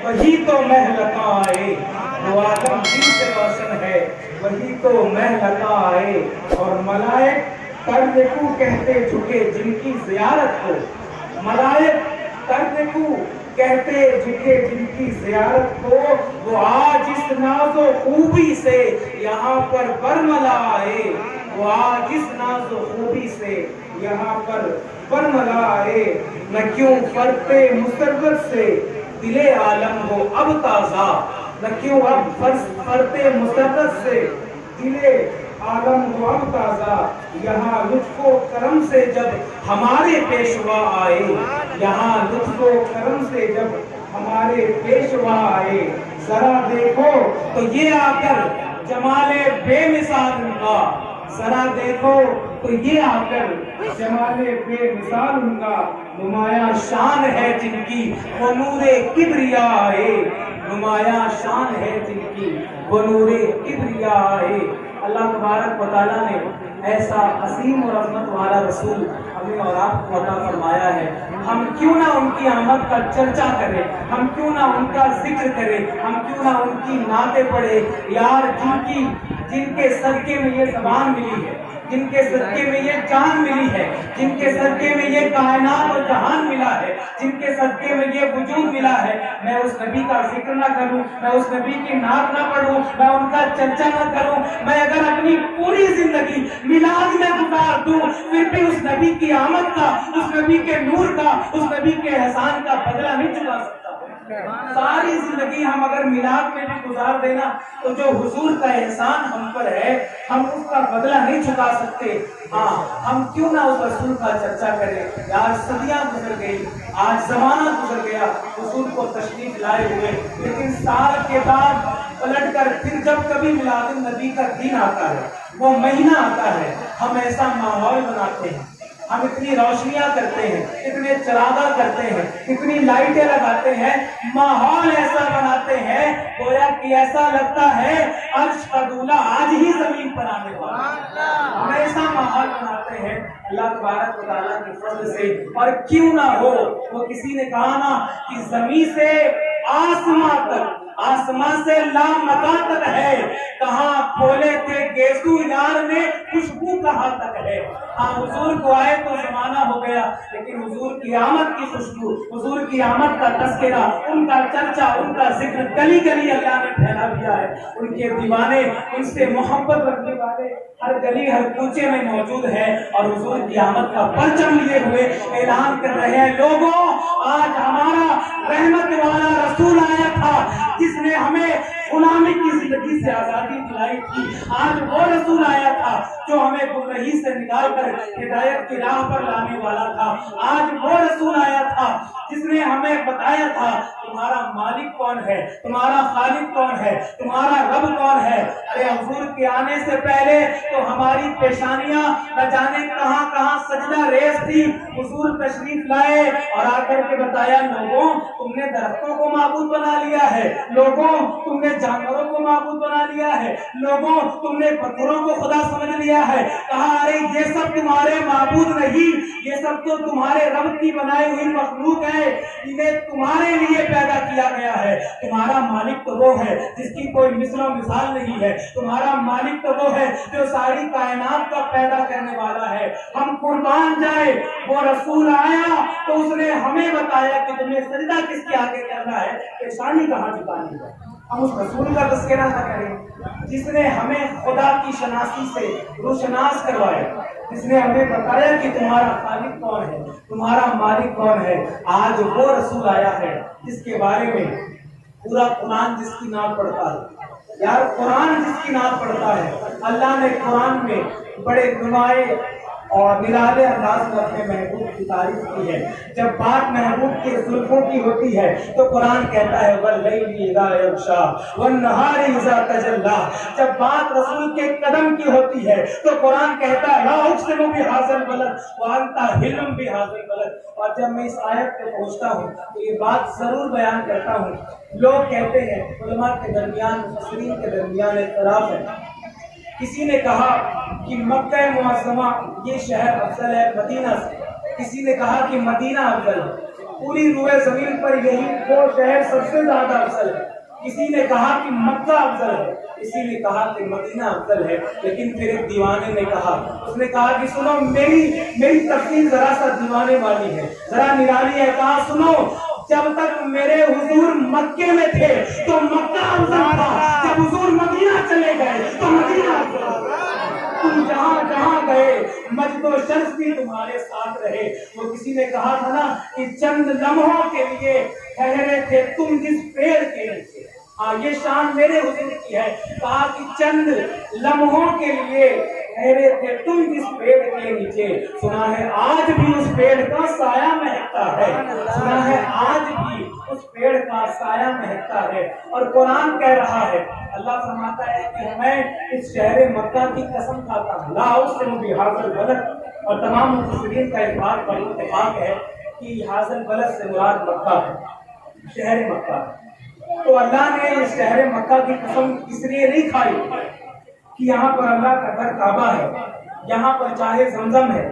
وہی تو مہلکہ آئے وہ عالم دل سے روشن ہے، وہی تو مہلکہ آئے اور ملائک کرد کو کہتے جھکے جن کی زیارت ہو، ملائک کرد کو کہتے جھکے جن کی زیارت ہو، وہ آج اس ناز و خوبی سے یہاں پر برملا آئے، وہ آج اس ناز و خوبی سے یہاں پر برملا آئے، نہ کیوں فرق مسرت سے دل عالم ہو اب تازہ، نہ کیوں اب فرط مسرت سے دل عالم ہو اب تازہ، یہاں لطف و کرم سے جب ہمارے پیشوا آئے، یہاں لطف و کرم سے جب ہمارے پیشوا آئے، ذرا دیکھو تو یہ آ کر جمال بے مثال ان کا، ذرا دیکھو تو یہ آ کر جمال بے مثال ان کا، نمایاں شان ہے جن کی وہ نور کبریا آئے، نمایاں شان ہے جن کی وہ نور کبریا آئے۔ اللہ تبارک و تعالیٰ نے ایسا عظیم اور عظمت والا رسول ہمیں اور آپ کو عطا فرمایا ہے، ہم کیوں نہ ان کی آمد کا چرچا کریں، ہم کیوں نہ ان کا ذکر کریں، ہم کیوں نہ ان کی نعتیں پڑھیں یار، جن کے صدقے میں یہ زبان ملی ہے، جن کے صدقے میں یہ جان ملی ہے، جن کے صدقے میں یہ کائنات اور جہان ملا ہے، جن کے صدقے میں یہ وجود ملا ہے، میں اس نبی کا ذکر نہ کروں، میں اس نبی کی نعت نہ پڑھوں، میں ان کا چرچا نہ کروں، میں اگر اپنی پوری زندگی میلاد میں گزار دوں پھر بھی اس نبی کی آمد کا، اس نبی کے نور کا، اس نبی کے احسان کا بدلہ نہیں چکا سکتا۔ ساری زندگی ہم اگر میلاد میں بھی گزار دینا تو جو حضور کا احسان ہم پر ہے ہم اس کا بدلہ نہیں چکا سکتے۔ ہاں، ہم کیوں نہ اس رسول کا چرچا کریں یار، صدیاں گزر گئی، آج زمانہ گزر گیا حضور کو تشریف لائے ہوئے، لیکن سال کے بعد پلٹ کر پھر جب کبھی میلاد النبی کا دن آتا ہے، وہ مہینہ آتا ہے، ہم ایسا ماحول بناتے ہیں، ہم اتنی روشنیاں کرتے ہیں، اتنے چراغاں کرتے ہیں، اتنی لائٹیں لگاتے ہیں، ماحول ایسا بناتے ہیں گویا کہ ایسا لگتا ہے عرش کا دولہ آج ہی زمین پر آنے والا، ہم ایسا ماحول بناتے ہیں اللہ تبارک و تعالیٰ کی فضل سے۔ اور کیوں نہ ہو، وہ کسی نے کہا نا کہ زمین سے آسمان تک، آسمان سے لامکاں تک ہے، کہاں کھولے تھے گیسو یار نے خوشبو کہاں تک ہے۔ ہاں، حضور کو آئے تو زمانہ ہو گیا، لیکن حضور کی آمد کی خوشبو، حضور کی آمد کا تذکرہ، ان کا چرچا، ان کا ذکر گلی گلی اللہ نے پھیلا دیا ہے۔ ان کے دیوانے، ان سے محبت رکھنے والے ہر گلی ہر کوچے میں موجود ہے، اور حضور کی آمد کا پرچم لیے ہوئے اعلان کر رہے ہیں، لوگوں آج ہمارا رحمت والا رسول آیا تھا جس نے ہمیں غلامی کی زندگی سے آزادی دلائی تھی، آج وہ رسول آیا تھا جو ہمیں گمراہی سے نکال کر ہدایت کی راہ پر لانے والا تھا، آج وہ رسول آیا تھا جس نے ہمیں بتایا تھا تمہارا مالک کون ہے، تمہارا خالق کون ہے، تمہارا رب کون ہے۔ ارے حضور کے آنے سے پہلے تو ہماری پیشانیاں نہ جانے کہاں کہاں سجدہ ریز تھی، حضور تشریف لائے اور آ کر کے بتایا، لوگوں تم نے درختوں کو معبود بنا لیا ہے، لوگوں تم نے جانوروں کو معبود بنا لیا ہے، لوگوں تم نے پتھروں کو خدا سمجھ لیا ہے۔ کہا ارے یہ سب تمہارے معبود نہیں، یہ سب تو تمہارے رب کی بنائی ہوئی مخلوق ہے، انہیں تمہارے لیے پیدا کیا گیا ہے۔ تمہارا مالک تو وہ ہے جس کی کوئی مثل و مثال نہیں ہے، تمہارا مالک تو وہ ہے جو ساری کائنات کا پیدا کرنے والا ہے۔ ہم قربان جائے، وہ رسول آیا تو اس نے ہمیں بتایا کہ تمہیں سجدہ کس کے آگے کرنا ہے، پیشانی کہاں جھکانی ہے۔ ہم اس رسول کا تذکرہ نہ کریں جس نے ہمیں خدا کی شناسی سے روشناس کروایا، جس نے ہمیں بتایا کہ تمہارا خالق کون ہے، تمہارا مالک کون ہے۔ آج وہ رسول آیا ہے جس کے بارے میں پورا قرآن جس کی نام پڑھتا ہے، یار قرآن جس کی نام پڑھتا ہے، اللہ نے قرآن میں بڑے نمایاں اور نرالے انداز میں اپنے محبوب کی تعریف کی ہے۔ جب بات محبوب کے زلفوں کی ہوتی ہے تو قرآن کہتا ہے وَاللَّيْلِ إِذَا يَغْشَىٰ وَالنَّهَارِ إِذَا تَجَلَّىٰ۔ جب بات رسول کے قدم کی ہوتی ہے تو قرآن کہتا ہے لَا أُقْسِمُ بِهَٰذَا الْبَلَدِ وَأَنْتَ حِلٌّ بِهَٰذَا الْبَلَدِ۔ اور جب میں اس آیت پہ پہنچتا ہوں تو یہ بات ضرور بیان کرتا ہوں، لوگ کہتے ہیں، علماء کے درمیان، مفسرین کے درمیان اختلاف ہے، کسی نے کہا کہ مکہ معظمہ یہ شہر افضل ہے مدینہ سے، کسی نے کہا کہ مدینہ افضل ہے۔ پوری روئے زمین پر یہی وہ شہر سب سے زیادہ افضل ہے. کسی نے کہا کہ مکہ افضل ہے, کسی نے کہا کہ مدینہ افضل ہے, لیکن پھر ایک دیوانے نے کہا, اس نے کہا کہ سنو میری تفسیر ذرا سا دیوانے والی ہے, ذرا نرالی ہے. کہا سنو, جب تک میرے حضور مکے میں تھے تو مکہ افضل تھا, جب حضور مدینہ چلے گئے تو مدینہ افضل تھا. تم جہاں جہاں گئے مجد و شرف بھی تمہارے ساتھ رہے. وہ کسی نے کہا تھا نا کہ چند لمحوں کے لیے ٹھہرے تھے تم جس پیڑ کے نیچے. ہاں, یہ شان میرے حضور کی ہے. کہا کہ چند لمحوں کے لیے ٹھہرے تھے تم جس پیڑ کے نیچے. سنا ہے آج بھی اس پیڑ کا سایہ مہکتا ہے, سنا ہے آج بھی اس پیڑ کا سایہ مہکتا ہے. اور قرآن کہہ رہا ہے, اللہ فرماتا ہے کہ میں اس شہر مکہ کی قسم کھاتا ہوں, لا اقسم بہذا البلد. اور تمام مفسرین کا اتفاق ہے کہ هذا البلد سے مراد مکہ ہے, شہر مکہ. تو اللہ نے اس شہر مکہ کی قسم اس لیے نہیں کھائی کہ یہاں پر اللہ کا گھر کعبہ ہے, یہاں پر چاہے زمزم ہے,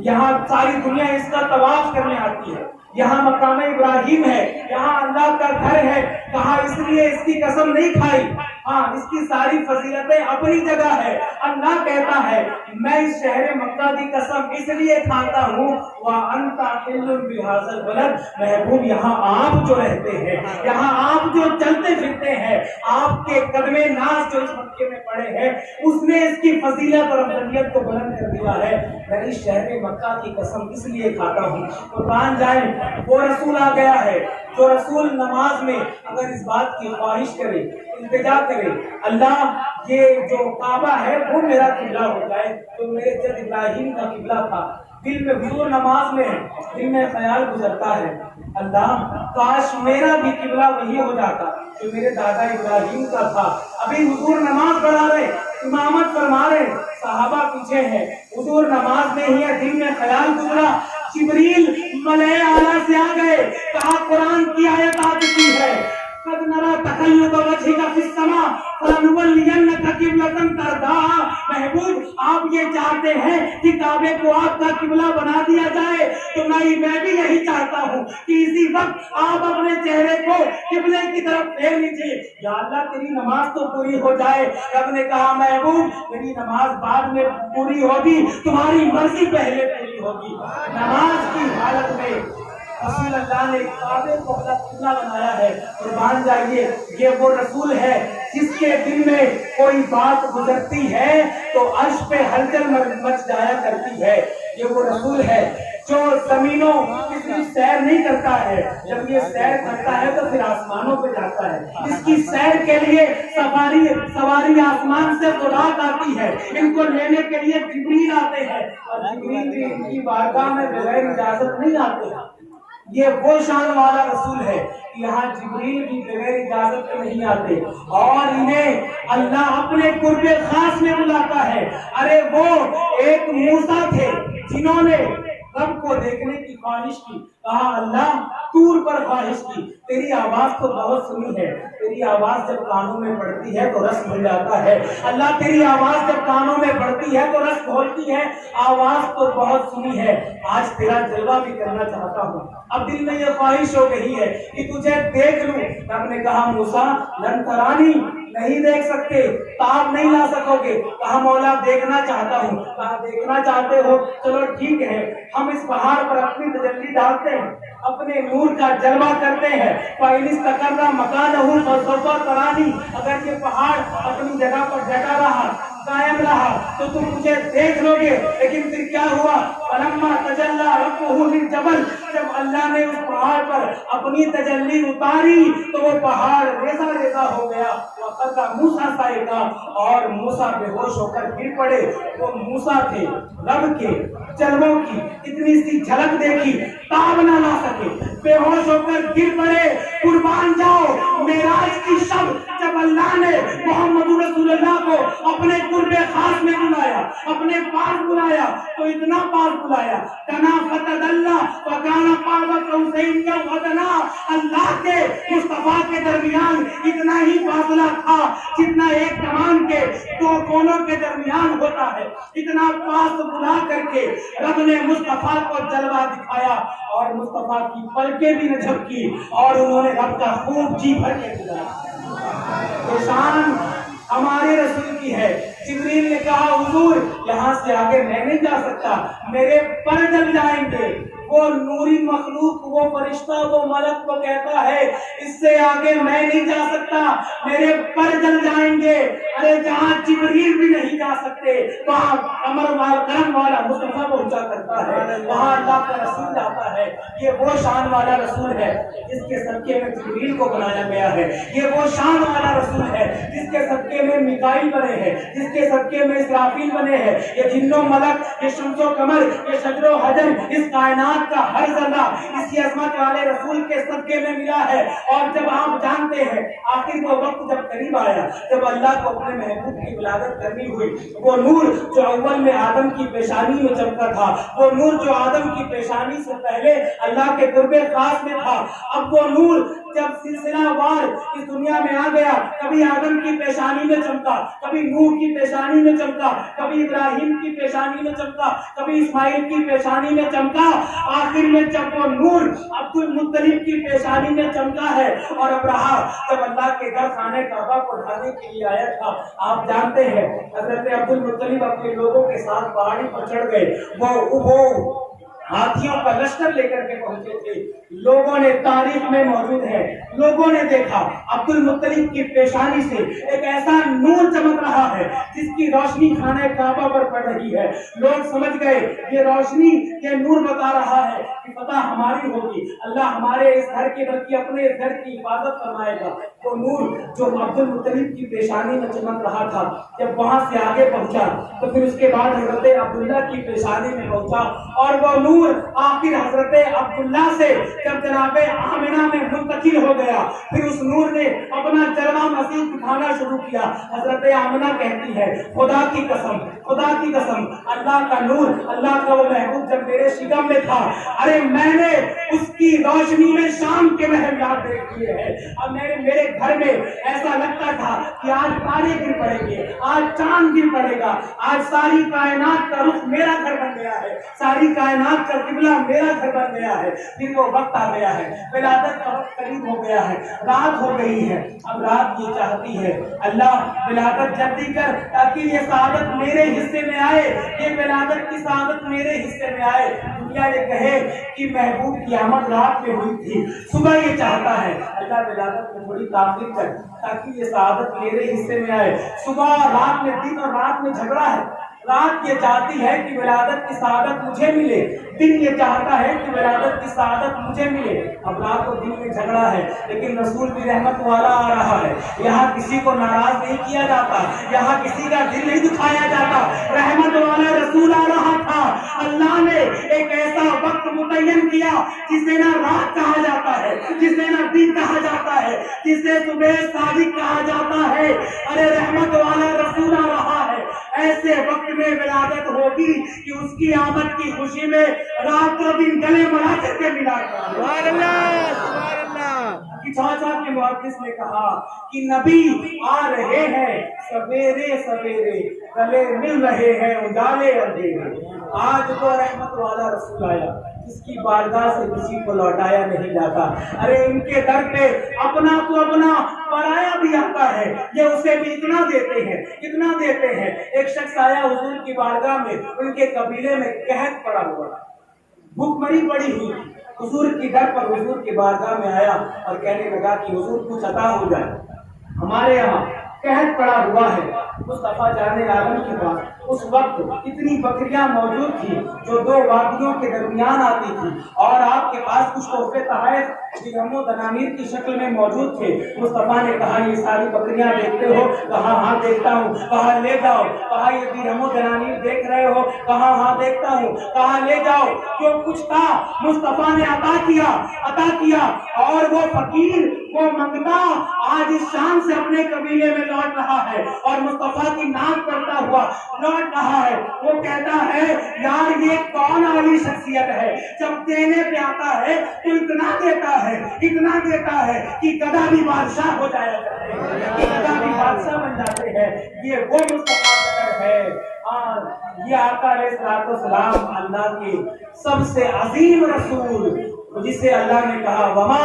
یہاں ساری دنیا اس کا طواف کرنے آتی ہے, یہاں مقام ابراہیم ہے, یہاں اللہ کا گھر ہے. کہا اس لیے اس کی قسم نہیں کھائی. ہاں, اس کی ساری فضیلتیں اپنی جگہ ہے. اللہ کہتا ہے میں اس شہر مکہ کی قسم اس لیے کھاتا ہوں وَأَنْتَ حِلٌّ بِهَذَا الْبَلَدِ. محبوب, یہاں آپ جو رہتے ہیں, یہاں آپ جو چلتے پھرتے ہیں, آپ کے قدم ناز جو اس مکے میں پڑے ہیں, اس نے اس کی فضیلت اور افضلیت کو بلند کر دیا ہے. میں اس شہر مکہ کی قسم اس لیے کھاتا ہوں. قربان جائیں, وہ رسول آ گیا ہے جو رسول نماز میں اگر اس بات کی خواہش کرے, التجا کرے, اللہ یہ جو کعبہ ہے وہ میرا قبلہ ہو جائے, تو میرے جد ابراہیم کا قبلہ تھا. دل میں حضور نماز میں دل میں خیال گزرتا ہے, اللہ کاش میرا بھی قبلہ وہی ہو جاتا جو میرے دادا ابراہیم کا تھا. ابھی حضور نماز پڑھا رہے, امامت فرما رہے, صحابہ پیچھے ہیں, حضور نماز میں ہی ہے, دل میں خیال گزرا, جبریل ملائے اعلیٰ سے آ گئے. کہا قرآن کی آیت آ چکی ہے, قد نرى تقلب وجهك في السماء فلنولينك قبلة ترضاها. محبوب, آپ یہ چاہتے ہیں کہ کعبے کو آپ کا قبلہ بنا دیا جائے, تو میں بھی یہی چاہتا ہوں کہ اسی وقت آپ اپنے چہرے کو قبلے کی طرف پھیر لیجیے. یا اللہ تیری نماز تو پوری ہو جائے. رب نے کہا محبوب میری نماز بعد میں پوری ہوگی, تمہاری مرضی پہلے پوری ہوگی. نماز کی حالت میں رسول اللہ نے کعبے کو اپنا قبلہ بنایا ہے. قربان جائیے, یہ وہ رسول ہے جس کے دل میں کوئی بات گزرتی ہے تو عرش پہ ہلچل مچ جایا کرتی ہے. یہ وہ رسول ہے جو زمینوں کی سیر نہیں کرتا ہے, جب یہ سیر کرتا ہے تو پھر آسمانوں پہ جاتا ہے. اس کی سیر کے لیے سواری آسمان سے براق آتی ہے, ان کو لینے کے لیے جبریل آتے ہیں, اور جبریل بھی ان کی بارگاہ میں بغیر اجازت نہیں آتے. یہ وہ شان والا رسول ہے کہ یہاں جبریل بھی بغیر اجازت کے نہیں آتے, اور انہیں اللہ اپنے قرب خاص میں بلاتا ہے. ارے وہ ایک موسیٰ تھے جنہوں نے رب کو دیکھنے کی خواہش کی, کہا اللہ طور پر خواہش کی, تیری آواز تو بہت سنی ہے, تیری آواز جب کانوں میں پڑتی ہے تو رس بھول جاتا ہے. اللہ تیری آواز جب کانوں میں پڑتی ہے تو رس کھولتی ہے, آواز تو بہت سنی ہے, آج تیرا جلوہ بھی کرنا چاہتا ہوں. اب دل میں یہ خواہش ہو گئی ہے کہ تجھے دیکھ لوں. رب نے کہا موسیٰ لن ترانی, نہیں دیکھ سکتے, تاب نہیں لا سکو گے. کہا مولا دیکھنا چاہتا ہوں. کہا دیکھنا چاہتے ہو, چلو ٹھیک ہے, ہم اس پہاڑ پر اپنی تجلی ڈالتے ہیں, اپنے نور کا جلوہ کرتے ہیں. فَإِنِ اسْتَقَرَّ مَكَانَهُ فَسَوْفَ تَرَانِي. اگر یہ پہاڑ اپنی جگہ پر ڈٹا رہا, قائم رہا, تو تم مجھے دیکھ لو گے. لیکن پھر کیا ہوا, فَلَمَّا تَجَلَّى رَبُّهُ لِلْجَبَلِ, جب اللہ نے اس پہاڑ پر اپنی تجلی اتاری تو وہ پہاڑ ریزہ ریزہ ہو گیا. وَقَرَّ مُوسَىٰ صَعِقًا, اور موسیٰ بے ہوش ہو کر گر پڑے. وہ موسیٰ تھے, رب کے جلووں کی اتنی سی جھلک دیکھی, تاب نہ لا سکے, بے ہوش ہو کر گر پڑے. قربان جاؤ, معراج کی شب جب اللہ نے محمد رسول اللہ کو اپنے قرب خاص میں بلایا، اپنے پاس بلایا تو اتنا پاس بلایا، تنا فتدلہ وکانا قاب قوسین او ادنا، اللہ کے مصطفیٰ کے درمیان اتنا ہی فاصلہ تھا جتنا ایک کمان کے دو کونوں کے درمیان ہوتا ہے، اتنا پاس بلا کر کے رب نے مصطفیٰ کو جلوہ دکھایا اور مصطفیٰ کی پلکیں بھی نہ جھپکی اور انہوں نے رب کا خوب جی بھر کے گزارا۔ یہ شان ہمارے رسول کی ہے۔ جبریل نے کہا حضور یہاں سے آگے میں نہیں جا سکتا، میرے پر جل جائیں گے۔ وہ نوری مخلوق، وہ فرشتہ، وہ ملک کو کہتا ہے اس سے آگے میں نہیں جا سکتا، میرے پر جل جائیں گے۔ ارے جہاں جبریل بھی نہیں جا سکتے وہاں امر والا کرم والا مصطفیٰ پہنچا کرتا ہے، وہاں اللہ کا رسول جاتا ہے۔ یہ وہ شان والا رسول ہے جس کے صدقے میں جبریل کو بنایا گیا ہے، یہ وہ شان والا رسول ہے جس کے صدقے میں میکائیل بنے ہیں، جس کے صدقے میں اسرافیل بنے ہیں۔ یہ جن و ملک، یہ شمس و قمر، یہ شجر و حجر، اس کائنات کا ہر ذرہ اسی عظمت والے رسول کے صدقے میں ملا ہے۔ اور جب آپ جانتے ہیں آخر وہ وقت جب قریب آیا، جب اللہ کو اپنے محبوب کی ولادت کرنی ہوئی، وہ نور جو اول میں آدم کی پیشانی میں چمکا تھا، وہ نور جو آدم کی پیشانی سے پہلے اللہ کے قرب خاص میں تھا، اب وہ نور جب سلسلہ وار اس دنیا میں آ گیا، کبھی آدم کی پیشانی میں چمکا، کبھی نوح کی پیشانی میں چمکا، کبھی ابراہیم کی پیشانی میں چمکا، کبھی اسماعیل کی پیشانی میں چمکا، آخر میں جب وہ نور عبد المطلب کی پیشانی میں چمکا ہے اور ابراہا جب اللہ کے گھر خانے کعبہ کو ڈھانے کے لیے آیا تھا، آپ جانتے ہیں حضرت عبد المطلب اپنے لوگوں کے ساتھ پہاڑی پر چڑھ گئے، وہ ہاتھیوں کا لشکر لے کر کے پہنچے تھے۔ لوگوں نے تاریخ میں موجود ہے، لوگوں نے دیکھا عبد المطلب کی پیشانی سے ایک ایسا نور چمک رہا ہے جس کی روشنی خانہ کعبہ پر پڑ رہی ہے۔ لوگ سمجھ گئے یہ روشنی، یہ نور بتا رہا ہے کہ فتح ہماری ہوگی، اللہ ہمارے اس گھر کے بلکہ اپنے اس گھر کی حفاظت فرمائے گا۔ وہ نور جو عبد المطلب کی پیشانی میں چمک رہا تھا جب وہاں سے آگے پہنچا تو پھر اس کے بعد حضرت عبداللہ کی پیشانی میں پہنچا اور وہ نور آخر حضرت عبداللہ سے جب جناب آمنہ میں منتقل ہو گیا، پھر اس نور نے اپنا جلوہ مسیح دکھانا شروع کیا۔ حضرت آمنہ کہتی ہے خدا کی قسم، خدا کی قسم، اللہ کا نور، اللہ کا وہ محبوب جب میرے شکم میں تھا، ارے میں نے اس کی روشنی میں شام کے محلات دیکھ لیے ہیں۔ اب میرے گھر میں ایسا لگتا تھا کہ آج تارے گر پڑیں گے، آج چاند گر پڑے گا، آج ساری کائنات کا رخ میرا گھر بن گیا ہے، ساری کائنات کا قبلہ میرا گھر بن گیا ہے۔ پھر وہ وقت آ گیا ہے، ولادت کا وقت قریب ہو گیا ہے، رات ہو گئی ہے۔ اب رات یہ چاہتی ہے اللہ ولادت جلدی کر تاکہ یہ سعادت میرے حصے میں آئے، یہ ولادت کی سعادت میرے حصے میں آئے۔ دنیا یہ کہے کہ محبوب کی آمد رات میں ہوئی تھی، صبح یہ چاہتا ہے اللہ ولادت میں تھوڑی تاخیر کر تاکہ یہ سعادت میرے حصے میں آئے۔ صبح رات میں، دن اور رات میں جھگڑا ہے۔ رات یہ چاہتی ہے کہ ولادت کی سعادت مجھے ملے، دن یہ چاہتا ہے کہ ولادت کی سعادت مجھے ملے۔ اب رات و دن میں جھگڑا ہے لیکن رسول بھی رحمت والا آ رہا ہے۔ یہاں کسی کو ناراض نہیں کیا جاتا، یہاں کسی کا دل نہیں دکھایا جاتا، رحمت والا رسول آ رہا تھا۔ اللہ نے ایک ایسا وقت متعین کیا جسے نہ رات کہا جاتا ہے، جسے نہ دن کہا جاتا ہے، جسے صبح صادق کہا جاتا ہے۔ ارے رحمت والا رسول آ رہا ہے، ایسے وقت میں ولادت ہوگی کہ اس کی آمد کی خوشی میں رات و دن گلے ملا کر کے ملا کر۔ سبحان اللہ، سبحان اللہ۔ چاچا کے محدث نے کہا کہ نبی آ رہے ہیں سویرے سویرے، گلے مل رہے ہیں اجالے اندھیرے۔ آج وہ رحمت والا رسول آیا جس کی بارگاہ سے کسی کو لوٹایا نہیں جاتا۔ ارے ان کے در پہ اپنا تو اپنا پرایا بھی آتا ہے، یہ اسے بھی اتنا دیتے ہیں، اتنا دیتے ہیں۔ ایک شخص آیا حضور کی بارگاہ میں، ان کے قبیلے میں قحط پڑا ہوا، بھوک مری پڑی ہوئی، حضور کی در پر حضور کی بارگاہ میں آیا اور کہنے لگا کہ حضور کچھ عطا ہو جائے، ہمارے یہاں قحط پڑا ہوا ہے۔ مصطفیٰ جان عالم کے پاس اس وقت اتنی بکریاں موجود تھی جو دو وادیوں کے درمیان آتی تھی اور آپ کے پاس کچھ تحفے تحائف درہم و دنانیر کی شکل میں موجود تھے۔ مصطفیٰ نے کہا یہ ساری بکریاں دیکھتے ہو؟ کہا ہاں دیکھتا ہوں۔ کہا لے جاؤ۔ کہا یہ درہم و دنانیر دیکھ رہے ہو؟ کہا ہاں دیکھتا ہوں۔ کہا لے جاؤ۔ جو کچھ تھا مصطفیٰ نے عطا کیا اور وہ فقیر، وہ منگتا آج اس شان سے اپنے قبیلے میں لوٹ رہا ہے اور مصطفیٰ کی نام کرتا ہوا لوٹ رہا ہے. وہ کہتا ہے یار یہ کون والی شخصیت ہے, جب دینے پہ آتا ہے تو اتنا دیتا ہے کہ گدھا بھی بادشاہ ہو جایا کرتے ہیں, گدھا بھی بادشاہ بن جاتے ہیں. یہ وہ مصطفیٰ قدر ہے. یہ آقا علیہ السلام اللہ کے سب سے عظیم رسول, جسے اللہ نے کہا وما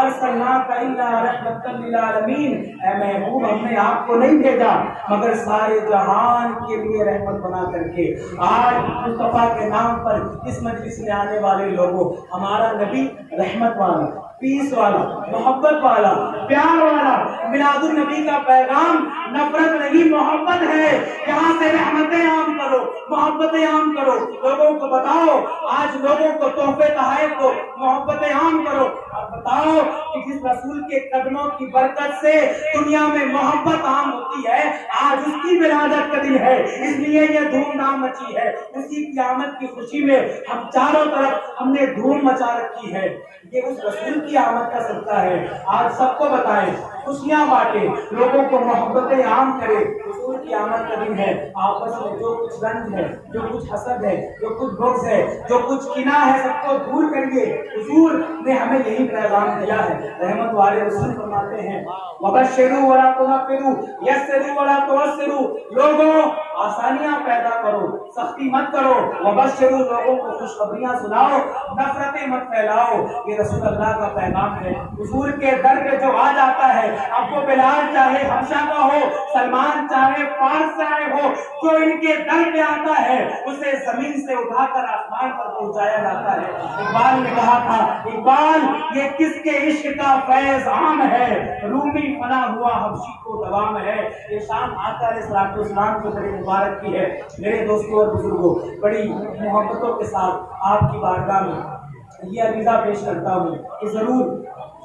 ارسلناک الا رحمۃ للعالمین, اے محبوب ہم نے آپ کو نہیں بھیجا مگر سارے جہان کے لیے رحمت بنا کر کے. آج مصطفیٰ کے نام پر اس مجلس میں آنے والے لوگوں, ہمارا نبی رحمت والا, پیس والا, محبت والا, پیار والا, میلاد النبی کا پیغام نفرت نہیں محبت ہے. یہاں سے رحمتیں عام کرو, محبتیں عام کرو, لوگوں کو بتاؤ, آج لوگوں کو تحفے تحائف دو, محبتیں عام کرو اور بتاؤ کہ جس رسول کے قدموں کی برکت سے دنیا میں محبت عام ہوتی ہے, آج اس کی ولادت کا دن ہے, اس لیے یہ دھوم دھام مچی ہے. اسی قیامت کی خوشی میں ہم چاروں طرف ہم نے دھوم مچا رکھی ہے. یہ اس رسول کی آمد کا صدقہ ہے. آج سب کو بتائیں, خوشیاں بانٹے, لوگوں کو محبتیں عام کرے. رسول کی آمد کا دن ہے. آپس میں جو کچھ رنج ہے, جو کچھ حسد ہے, جو کچھ بغض ہے, جو کچھ کینہ ہے, سب کو دور کریے. حضور نے ہمیں یہی پیغام دیا ہے. رحمت والے رسول فرماتے ہیں وبشروا ولا تنفروا یسروا ولا تعسروا, لوگوں آسانیاں پیدا کرو, سختی مت کرو. وبشروا, لوگوں کو خوشخبریاں سناؤ, نفرتیں مت پھیلاؤ. یہ رسول اللہ کا پیغام ہے. حضور کے در پہ جو آ جاتا ہے, اب وہ بلال چاہے حبشہ کا ہو, سلمان چاہے فارس سے آئے ہو, جو ان کے در پہ آتا ہے اسے زمین سے اٹھا کر آسمان پر پہنچایا جاتا ہے. اقبال نے کہا تھا, اقبال یہ کس کے عشق کا فیض عام ہے, رومی فنا ہوا حبشی کو دوام ہے. یہ شان آقا علیہ السلام کو بڑی مبارک کی ہے. میرے دوستوں اور بزرگوں, بڑی محبتوں کے ساتھ آپ کی بارگاہ میں یہ عقیدہ پیش کرتا ہوں کہ ضرور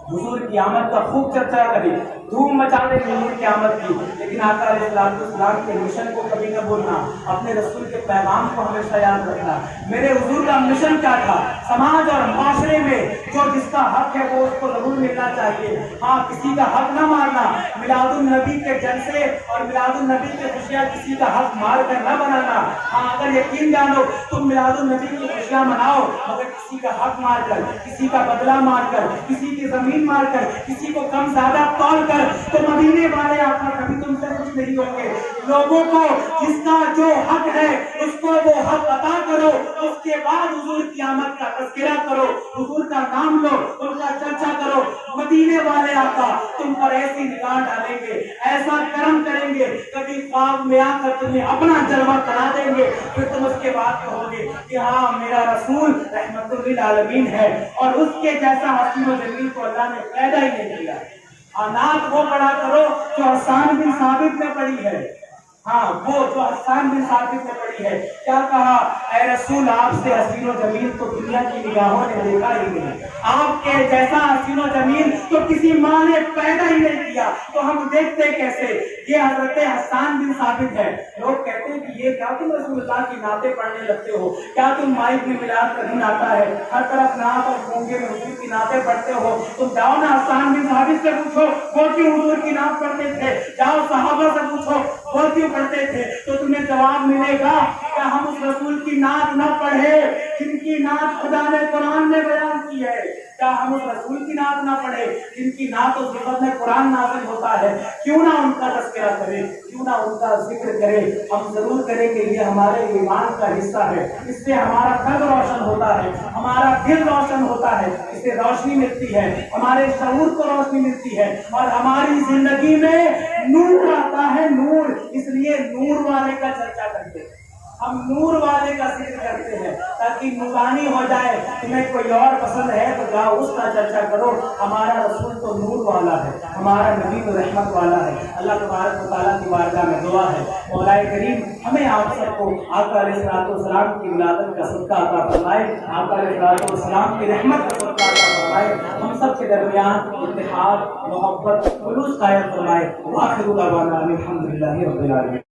حضور کی آمد کا خوب چرچا کریں, دھوم مچا دیں حضور کی آمد کی, لیکن آقا علیہ السلام کے مشن کو کبھی نہ بولنا, اپنے رسول کے پیغام کو ہمیشہ یاد رکھنا. میرے حضور کا مشن کیا تھا؟ سماج اور معاشرے میں جو جس کا حق ہے وہ اس کو ضرور ملنا چاہیے. ہاں, کسی کا حق نہ مارنا, میلاد النبی کے جلسے اور میلاد النبی کے خوشیاں کسی کا حق مار کر نہ بنانا. ہاں, اگر یقین جانو تم میلاد النبی کی خوشیاں مناؤ مگر کسی کا حق مار کر, کسی کا بدلہ مار کر, کسی کی زمین مار کر, کسی کو کم زیادہ تول کر, تو مدینے والے آقا کبھی تم سے کچھ نہیں ہوں گے. لوگوں کو جس کا جو حق ہے اس کو وہ حق عطا کرو, اس کے بعد حضور کی آمد کا تذکرہ کرو, حضور کا نام لو, ان کا چرچا کرو. مدینے والے آقا تم پر ایسی نگاہ ڈالیں گے, ایسا کرم کریں گے, کبھی خواب میں آ کر تمہیں اپنا جلوہ کرا دیں گے. پھر تم اس کے بعد کہو گے کہ ہاں میرا رسول رحمت للعالمین ہے, اور اس کے جیسا حسین و جمیل کو اللہ نے پیدا ہی نہیں کیا. نعت وہ پڑھا کرو جو حسان بن ثابت نے پڑھی ہے. ہاں, وہ جو حسان بن ثابت نے پڑھی ہے. کیا کہا, اے رسول آپ سے حسین و جمیل تو دنیا کی نگاہوں نے دیکھا ہی نہیں, آپ کے جیسا حسین و جمیل تو کسی ماں نے پیدا ہی نہیں کیا, تو ہم دیکھتے کیسے. یہ حضرت حسان بن ثابت ہے. لوگ کہتے ہیں کہ یہ کیا تم رسول اللہ کی نعتیں پڑھنے لگتے ہو, کیا تم مائک میں میلاد کا دن آتا ہے ہر طرف نعت اور گونگے میں حضور کی نعتیں پڑھتے ہو, تم جاؤ نا حسان بن ثابت سے پوچھو وہ کیوں حضور کی نعت پڑھتے تھے, جاؤ صحابہ سے پوچھو وہ کیوں پڑھتے تھے, تو تمہیں جواب ملے گا کہ ہم اس رسول کی نعت نہ پڑھے جن کی نعت خدا نے قرآن میں بیان کی ہے. کیا ہم اس رسول کی نعت نہ پڑھے جن کی نعت و صفت میں قرآن نازل ہوتا ہے؟ کیوں نہ ان کا تذکرہ کرے, کیوں نہ ان کا ذکر کرے. ہم ضرور کریں کہ یہ ہمارے ایمان کا حصہ ہے. اس سے ہمارا قلب روشن ہوتا ہے, ہمارا دل روشن ہوتا ہے, اس سے روشنی ملتی ہے, ہمارے شعور کو روشنی ملتی ہے, اور ہماری زندگی میں نور آتا ہے, نور. اس لیے نور والے کا چرچا کرتے ہیں, ہم نور والے کا ذکر کرتے ہیں تاکہ نورانی ہو جائے. تمہیں کوئی اور پسند ہے تو جاؤ اس کا چرچا کرو. ہمارا رسول تو نور والا ہے, ہمارا نبی تو رحمت والا ہے. اللہ تبارک و تعالیٰ کی بارگاہ میں دعا ہے مولا کریم ہمیں آپ سب کو آقا علیہ السلام کی ولادت کا صدقہ عطا فرمائے, آقا علیہ السلام کی رحمت کا صدقہ عطا فرمائے. ہم سب کے درمیان اتحاد, محبت, خلوص قائم فرمائے. وآخر دعوانا الحمدللہ رب العالمین.